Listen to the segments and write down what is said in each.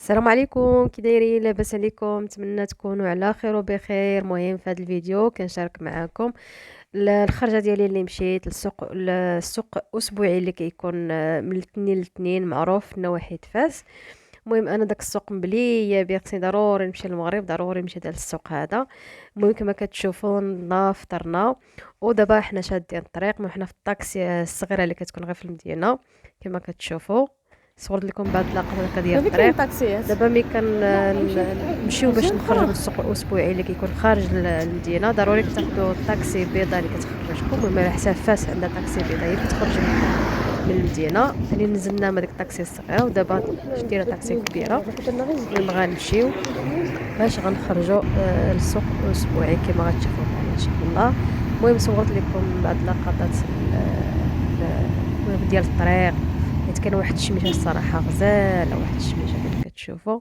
السلام عليكم، كي دايرين؟ لاباس عليكم؟ نتمنى تكونوا على خير وبخير. المهم في هذا الفيديو كنشارك معكم الخرجه ديالي اللي مشيت السوق اسبوعي اللي كيكون من الاثنين للاثنين، معروف في نواحي فاس. المهم انا داك السوق مبليه بيه، خصني ضروري نمشي للمغرب، ضروري نمشي لهاد السوق هذا. المهم كما كتشوفوا نضنا فطرنا، ودابا حنا شادين الطريق، حنا في الطاكسي الصغيره اللي كتكون غير في المدينه كما كتشوفوا. صورت لكم بعض اللقطات هكا ديال ما كاين الطريق. طاكسيات. دابا ملي نمشيو باش نخرجوا للسوق الاسبوعي اللي كيكون خارج المدينه، ضروري كتاخذوا الطاكسي بيضاء اللي كتخرجكم. المهم على حساب فاس عندها طاكسي بيضاء هي كتخرج من المدينه. يعني نزلنا من ديك الطاكسي الصغيره، ودابا شدينا طاكسي كبيره. المهم غنمشيو باش غنخرجوا للسوق الاسبوعي كما غتشوفوا معنا ان شاء الله. المهم صورت لكم بعض اللقطات المهم ديال الطريق، حيت كان واحد الشميشه الصراحه غزاله، واحد الشميشه كما كتشوفوا.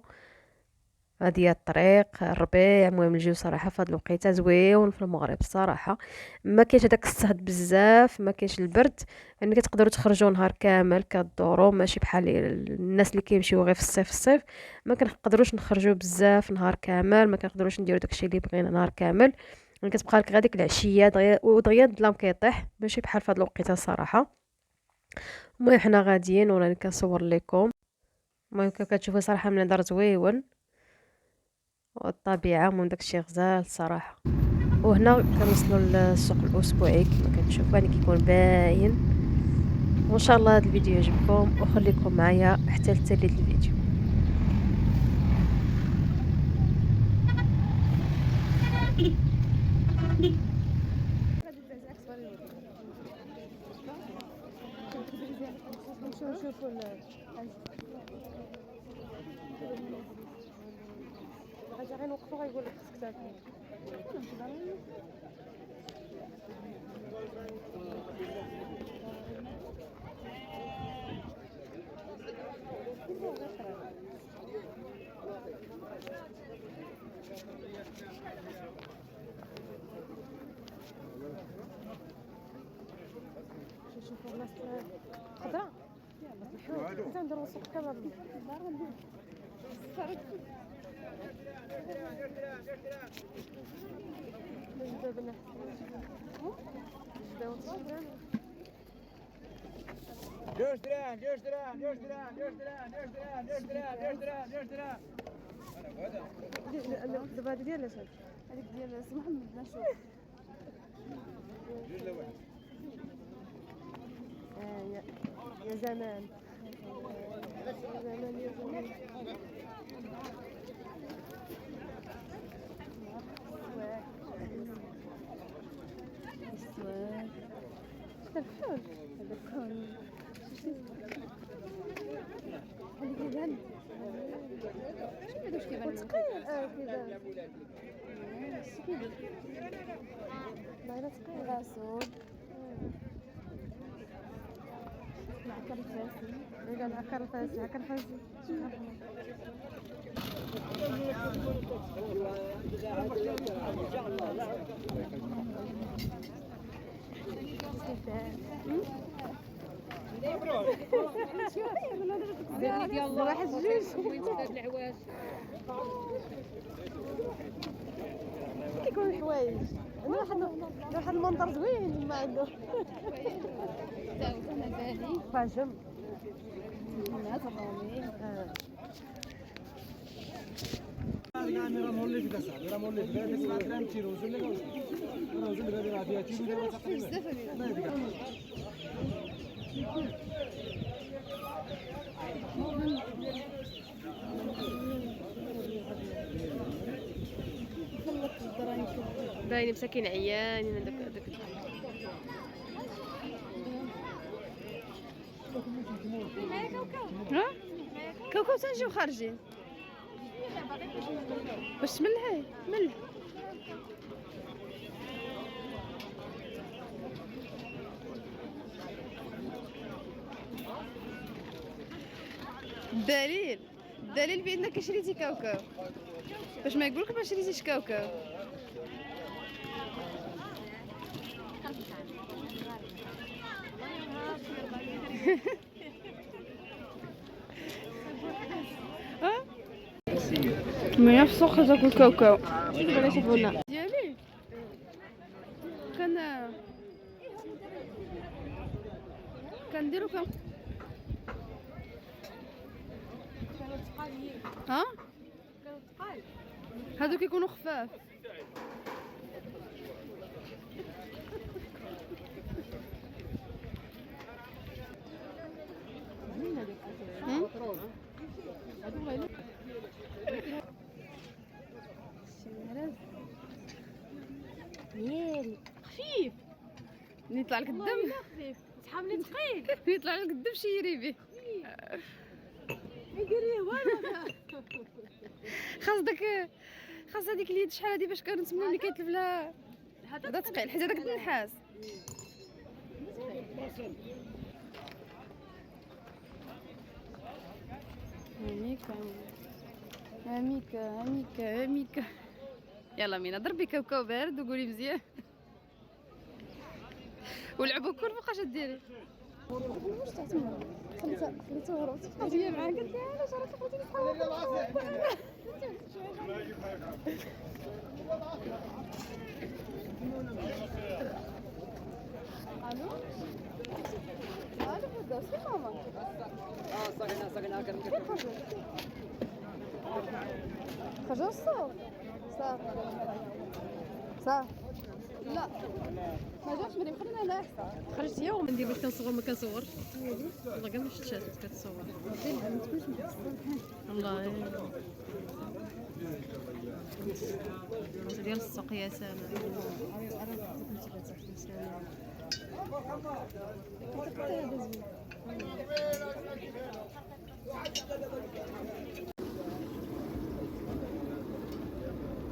هذه هي الطريق الربيع. المهم الجو صراحه في هذه الوقيته زويون في المغرب الصراحه، ما كاينش هذاك الصهد بزاف، ما كاينش البرد. يعني كتقدروا تخرجوا نهار كامل كدوروا، ماشي بحال الناس اللي كيمشيو غير في الصيف. ما كنقدروش نخرجوا بزاف نهار كامل، ما كنقدروش نديروا داكشي اللي بغينا نهار كامل. يعني كتبقى لك غير ديك العشيه دغيا ودغيا الظلام كيطيح، ماشي بحال في هذه الوقيته صراحه. المهم حنا غاديين وراني كنصور لكم. المهم كما كتشوفوا صراحه من دار زويون والطبيعه، المهم داكشي غزال صراحه. وهنا كنوصلوا للسوق الاسبوعي كما كتشوفوا، يعني كيكون باين. وان شاء الله هذا الفيديو يعجبكم، وخليكم معايا حتى لتالي الفيديو. نشوفوا حاجه غير نوقفوا غيقول لك خصك تاكل. شوفوا الناس خضراء. انت نديروا سوق كباب جوج درهم جوج درهم جوج درهم جوج درهم جوج درهم جوج درهم جوج درهم جوج درهم. دابا هذه ديال هذيك ديال سي محمد نشوف. يا زمان يا زمان يا زمان. الفول هذا كون هذيك الهند شوفي كيبان ثقيل. كيبان كيبان باينه ثقيل راسود معكر الفاسي. إذا معكر الفاسي معكر الفاسي واحد جوج كيكون الحوايج. واحد المنظر زوين ما عنده فاجم الناس الرومي. باين مساكين عيانين داك ها كوكو تنجيو خارجين باش تملحي ملح. الدليل بانك شريتي كاوكاو، باش ما يقولك ما شريتيش كاوكاو. ها من في السوق تاكل كاوكاو ولا شافونا ديالي كنديرو ها هادو كيكونوا خفاف. نيل خفيف يطلع لك الدم خفيف تحملي ثقيل يطلع لك الدم شيري به ما يديريه والو خاص هذيك اليد شحال هادي باش كنتمنى ملي كيتلف لها هذا ثقيل حيت هذاك النحاس. هاميكا يلا مينا ضربي كاوكاو بارد وقولي مزيان ولعبوا كل فوقاش ديري. واش تعتمر خليته هربت هي معاك قلت لها علاش راك خرجتي الو الو سي ماما صغينا خرجوا الصوت صافي لا ما جاش مريم خلينا هنا احسن. خرجت هي وندير باش كنصور ما كنصورش والله كاع ما شفتش كتصور والله خاص ديال السوق يا سلام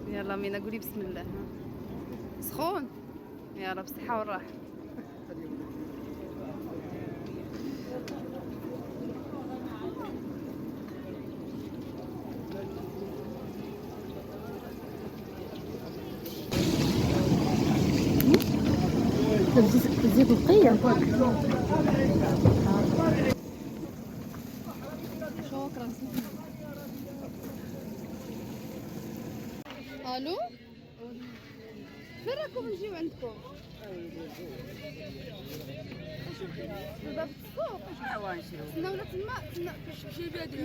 يلا مينا قولي بسم الله. سخون يلا بالصحة والراحة. زيت بقيه شكرا. الو فين راكم نجيو عندكم؟ دابا في السوق تسناو ولا تما شي بادي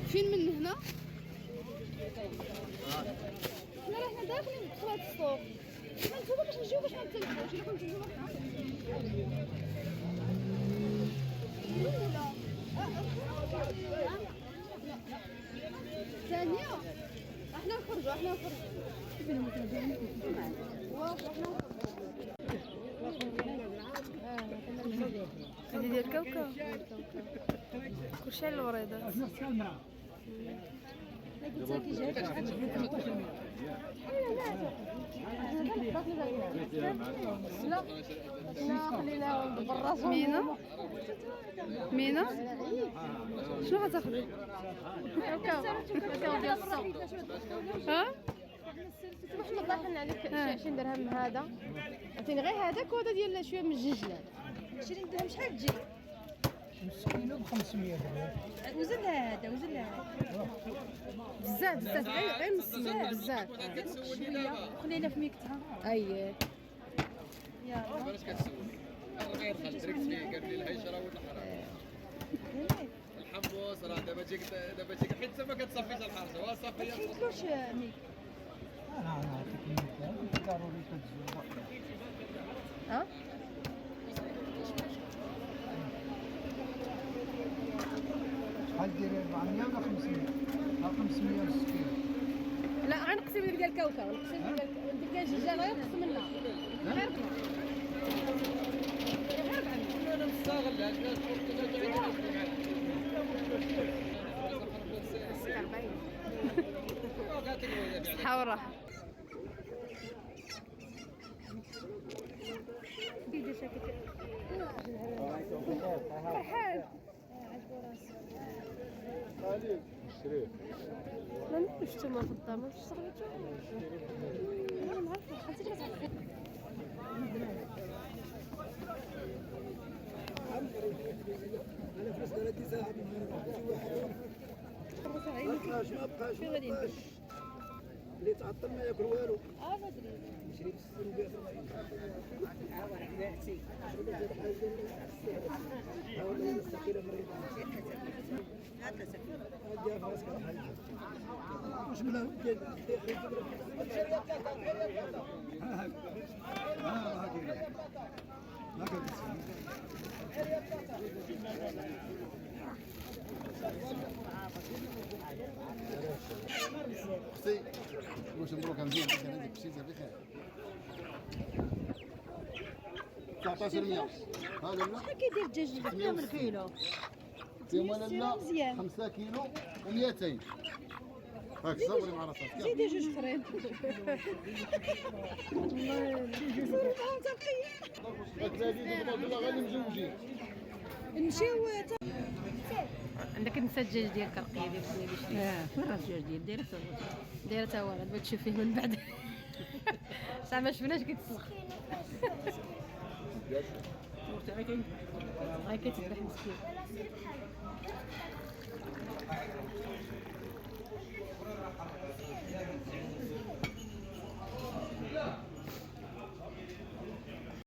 فين من هنا حنا رانا داخلين في هاد السوق نتوما باش نجيو باش ما نتلفوش الا كنتو نتوما ثانية احنا نخرجوا هذه ديال الكاوكاو كلشي على الوريضات. مينا شنو غتاخذي؟ كاوكاو ديال الصوت ها واش مطلعين عليك 20 درهم هذا عطيني غير هذاك وهذا ديال شويه من الجنجلان 20 درهم شحال تجي مسكينه ب 500 وزن هذا بزاف غير نص منه بزاف شويه خلينا في ميكتها اييه يلا علاش كتسول غير دخل دريكت فيه قال لي الهيشره والحراره الحمص راه دابا تجيك حيت ما كتصفيش الحرشه وصافي ما تحيدلوش ميك انا نعطيك مثال ضروري كتزول ها شحال ديري 400 ولا 500 560 لا غنقسم لك ديال الكاوكاو نقسم لك ديال الجنجال غير منها غير انا مستغل الناس صحة والراحة. ما نمشي نتوما في الدار ما تشتغلوش انا ما عرفتش خليتي كتعرفي باين ما بقاش فين غادي ندير؟ اللي تعطل ما ياكل والو. ما ادري. نشري في السوق بيع واش بلا اختي واش مبروك مزيان كان هذيك شي بخير 19 100 هذا لا شحال كيدير الدجاج اللي من كيلو؟ يوم لا مزيان. 5 كيلو و200 هاك صبري مع راسك زيدي جوج اخرين. هاك هذه غادي مزوجين نمشيو عندك نسى الدجاج ديالك رقيه ديال السنيبي فين راه الدجاج ديال دايره دايره تا هو دابا تشوف فيه من بعد ساعه ما شفناش كيتسلخ غير كيتذبح مسكين